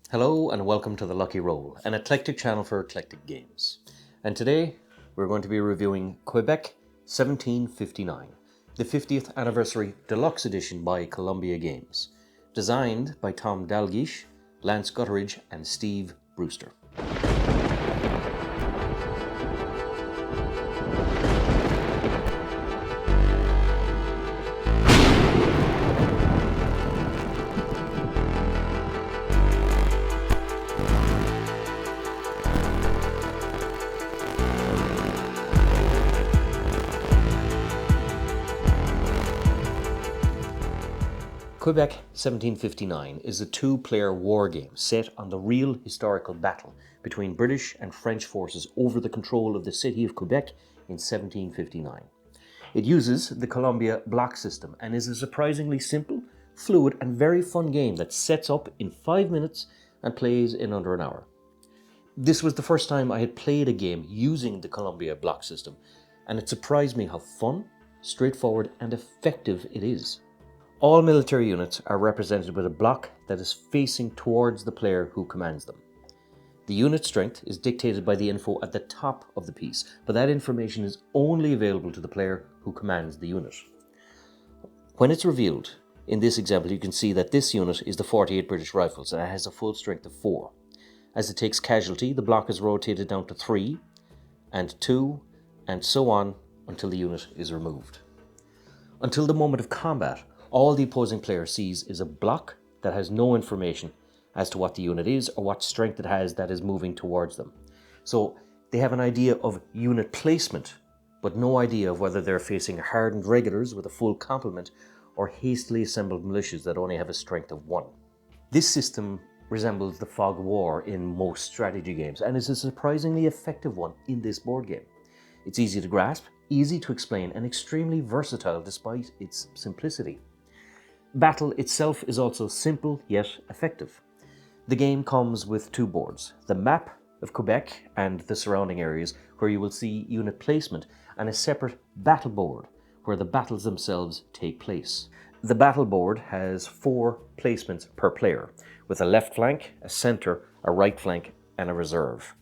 Hello and welcome to The Lucky Roll, an eclectic channel for eclectic games. And today we're going to be reviewing Québec 1759, the 50th anniversary deluxe edition by Columbia Games, designed by Tom Dalglish, Lance Gutteridge and Steve Brewster. Québec 1759 is a two-player war game set on the real historical battle between British and French forces over the control of the city of Quebec in 1759. It uses the Columbia block system and is a surprisingly simple, fluid and very fun game that sets up in 5 minutes and plays in under an hour. This was the first time I had played a game using the Columbia block system, and it surprised me how fun, straightforward and effective it is. All military units are represented with a block that is facing towards the player who commands them. The unit strength is dictated by the info at the top of the piece, but that information is only available to the player who commands the unit. When it's revealed, in this example you can see that this unit is the 48 British Rifles and it has a full strength of 4. As it takes casualty, the block is rotated down to 3 and 2 and so on until the unit is removed. Until the moment of combat, all the opposing player sees is a block that has no information as to what the unit is or what strength it has that is moving towards them. So they have an idea of unit placement, but no idea of whether they're facing hardened regulars with a full complement or hastily assembled militias that only have a strength of 1. This system resembles the fog of war in most strategy games and is a surprisingly effective one in this board game. It's easy to grasp, easy to explain, and extremely versatile despite its simplicity. Battle itself is also simple yet effective. The game comes with 2 boards, the map of Quebec and the surrounding areas where you will see unit placement, and a separate battle board where the battles themselves take place. The battle board has 4 placements per player, with a left flank, a centre, a right flank and a reserve.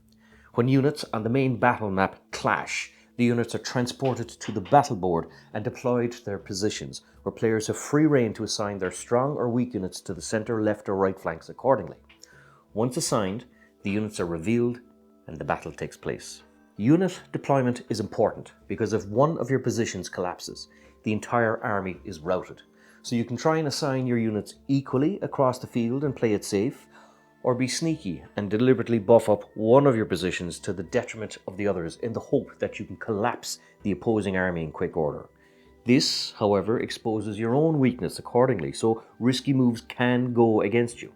When units on the main battle map clash, the units are transported to the battle board and deployed to their positions, where players have free rein to assign their strong or weak units to the centre, left or right flanks accordingly. Once assigned, the units are revealed and the battle takes place. Unit deployment is important because if one of your positions collapses, the entire army is routed. So you can try and assign your units equally across the field and play it safe, or be sneaky and deliberately buff up one of your positions to the detriment of the others in the hope that you can collapse the opposing army in quick order. This, however, exposes your own weakness accordingly, so risky moves can go against you.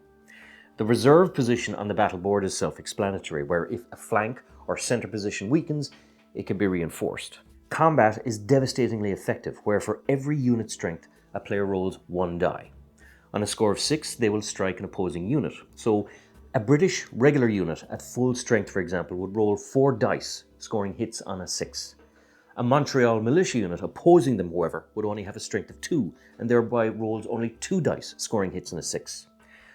The reserve position on the battle board is self-explanatory, where if a flank or centre position weakens, it can be reinforced. Combat is devastatingly effective, where for every unit strength, a player rolls 1 die. On a score of 6, they will strike an opposing unit. So a British regular unit at full strength, for example, would roll 4 dice, scoring hits on a 6. A Montreal militia unit opposing them, however, would only have a strength of 2, and thereby rolls only 2 dice, scoring hits on a 6.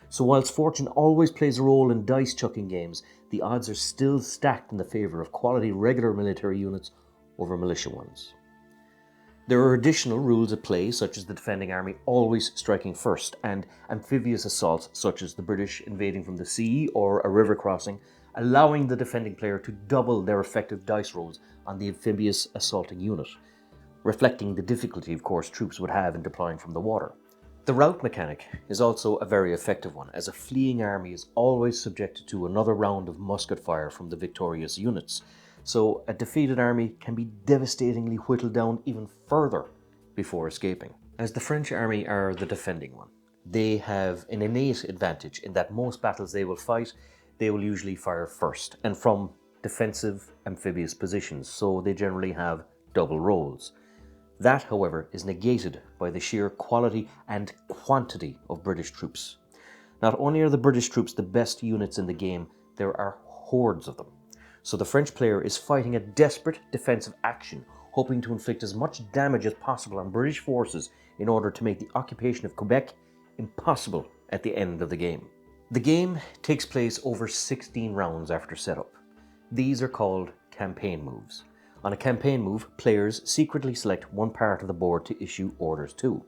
So whilst fortune always plays a role in dice chucking games, the odds are still stacked in the favour of quality regular military units over militia ones. There are additional rules at play, such as the defending army always striking first, and amphibious assaults such as the British invading from the sea or a river crossing, allowing the defending player to double their effective dice rolls on the amphibious assaulting unit, reflecting the difficulty, of course, troops would have in deploying from the water. The rout mechanic is also a very effective one, as a fleeing army is always subjected to another round of musket fire from the victorious units, so a defeated army can be devastatingly whittled down even further before escaping. As the French army are the defending one, they have an innate advantage in that most battles they will fight, they will usually fire first and from defensive amphibious positions, so they generally have double rolls. That, however, is negated by the sheer quality and quantity of British troops. Not only are the British troops the best units in the game, there are hordes of them. So the French player is fighting a desperate defensive action, hoping to inflict as much damage as possible on British forces in order to make the occupation of Quebec impossible at the end of the game. The game takes place over 16 rounds after setup. These are called campaign moves. On a campaign move, players secretly select one part of the board to issue orders to.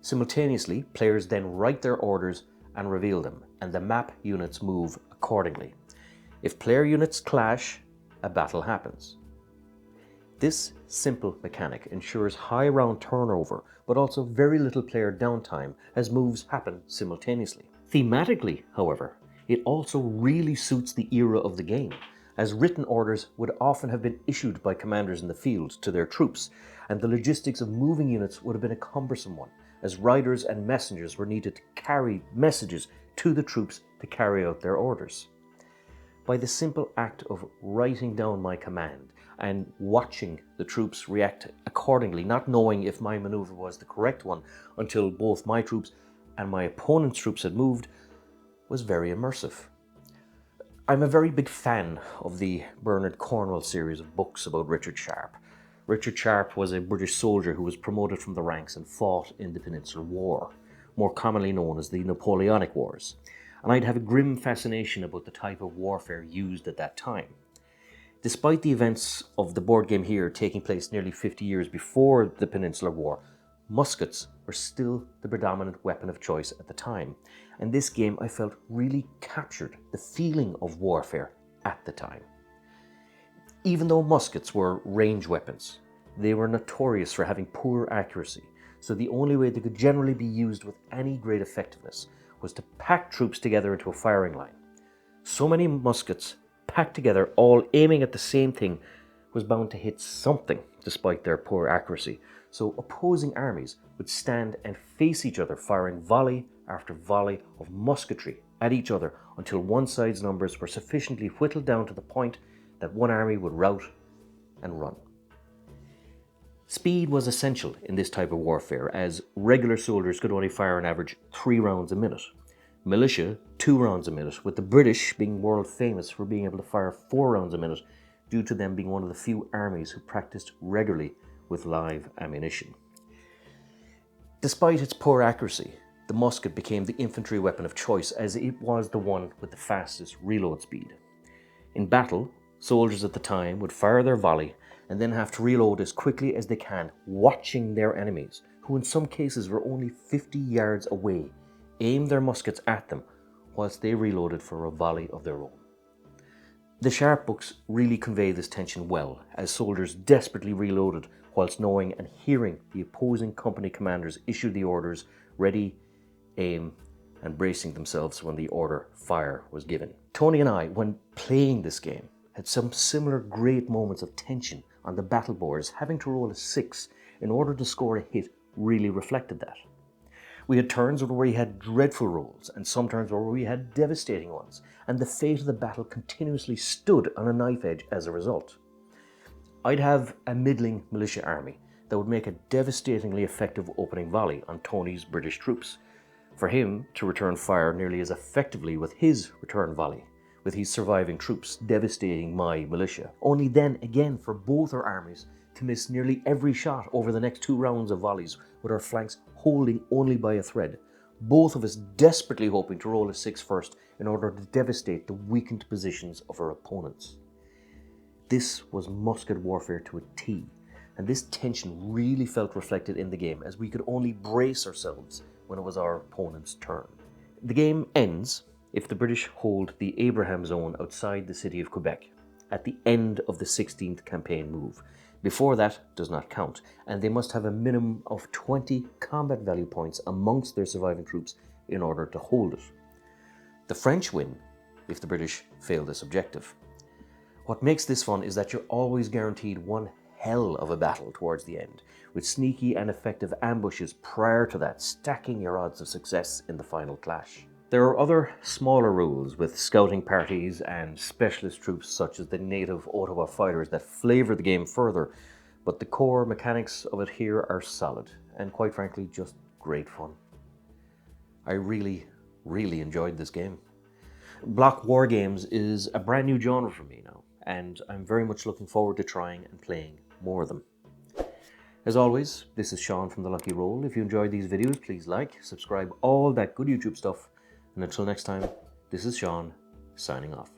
Simultaneously, players then write their orders and reveal them, and the map units move accordingly. If player units clash, a battle happens. This simple mechanic ensures high round turnover, but also very little player downtime as moves happen simultaneously. Thematically, however, it also really suits the era of the game, as written orders would often have been issued by commanders in the field to their troops, and the logistics of moving units would have been a cumbersome one, as riders and messengers were needed to carry messages to the troops to carry out their orders. By the simple act of writing down my command and watching the troops react accordingly, not knowing if my maneuver was the correct one until both my troops and my opponent's troops had moved, was very immersive. I'm a very big fan of the Bernard Cornwell series of books about Richard Sharp. Richard Sharp was a British soldier who was promoted from the ranks and fought in the Peninsular War, more commonly known as the Napoleonic Wars. And I'd have a grim fascination about the type of warfare used at that time. Despite the events of the board game here taking place nearly 50 years before the Peninsular War, muskets were still the predominant weapon of choice at the time, and this game I felt really captured the feeling of warfare at the time. Even though muskets were range weapons, they were notorious for having poor accuracy, so the only way they could generally be used with any great effectiveness was to pack troops together into a firing line. So many muskets packed together, all aiming at the same thing, was bound to hit something despite their poor accuracy, so opposing armies would stand and face each other, firing volley after volley of musketry at each other until one side's numbers were sufficiently whittled down to the point that one army would rout and run. Speed was essential in this type of warfare, as regular soldiers could only fire on average 3 rounds a minute. Militia, 2 rounds a minute, with the British being world famous for being able to fire 4 rounds a minute due to them being one of the few armies who practiced regularly with live ammunition. Despite its poor accuracy, the musket became the infantry weapon of choice, as it was the one with the fastest reload speed. In battle, soldiers at the time would fire their volley and then have to reload as quickly as they can, watching their enemies, who in some cases were only 50 yards away, aim their muskets at them whilst they reloaded for a volley of their own. The Sharp books really convey this tension well, as soldiers desperately reloaded whilst knowing and hearing the opposing company commanders issue the orders, ready, aim, and bracing themselves when the order fire was given. Tony and I, when playing this game, had some similar great moments of tension on the battle boards. Having to roll a 6 in order to score a hit really reflected that. We had turns where we had dreadful rolls, and some turns where we had devastating ones, and the fate of the battle continuously stood on a knife edge as a result. I'd have a middling militia army that would make a devastatingly effective opening volley on Tony's British troops, for him to return fire nearly as effectively with his return volley, with his surviving troops devastating my militia, only then again for both our armies to miss nearly every shot over the next 2 rounds of volleys, with our flanks holding only by a thread, both of us desperately hoping to roll a 6 first in order to devastate the weakened positions of our opponents. This was musket warfare to a T, and this tension really felt reflected in the game, as we could only brace ourselves when it was our opponent's turn. The game ends if the British hold the Abraham Zone outside the city of Quebec at the end of the 16th campaign move. Before that does not count, and they must have a minimum of 20 combat value points amongst their surviving troops in order to hold it. The French win if the British fail this objective. What makes this fun is that you're always guaranteed one hell of a battle towards the end, with sneaky and effective ambushes prior to that, stacking your odds of success in the final clash. There are other smaller rules with scouting parties and specialist troops such as the native Ottawa fighters that flavour the game further, but the core mechanics of it here are solid and quite frankly just great fun. I really enjoyed this game. Block war games is a brand new genre for me now, and I'm very much looking forward to trying and playing more of them. As always, this is Sean from The Lucky Roll. If you enjoyed these videos, please like, subscribe, all that good YouTube stuff, And until next time, this is Sean, signing off.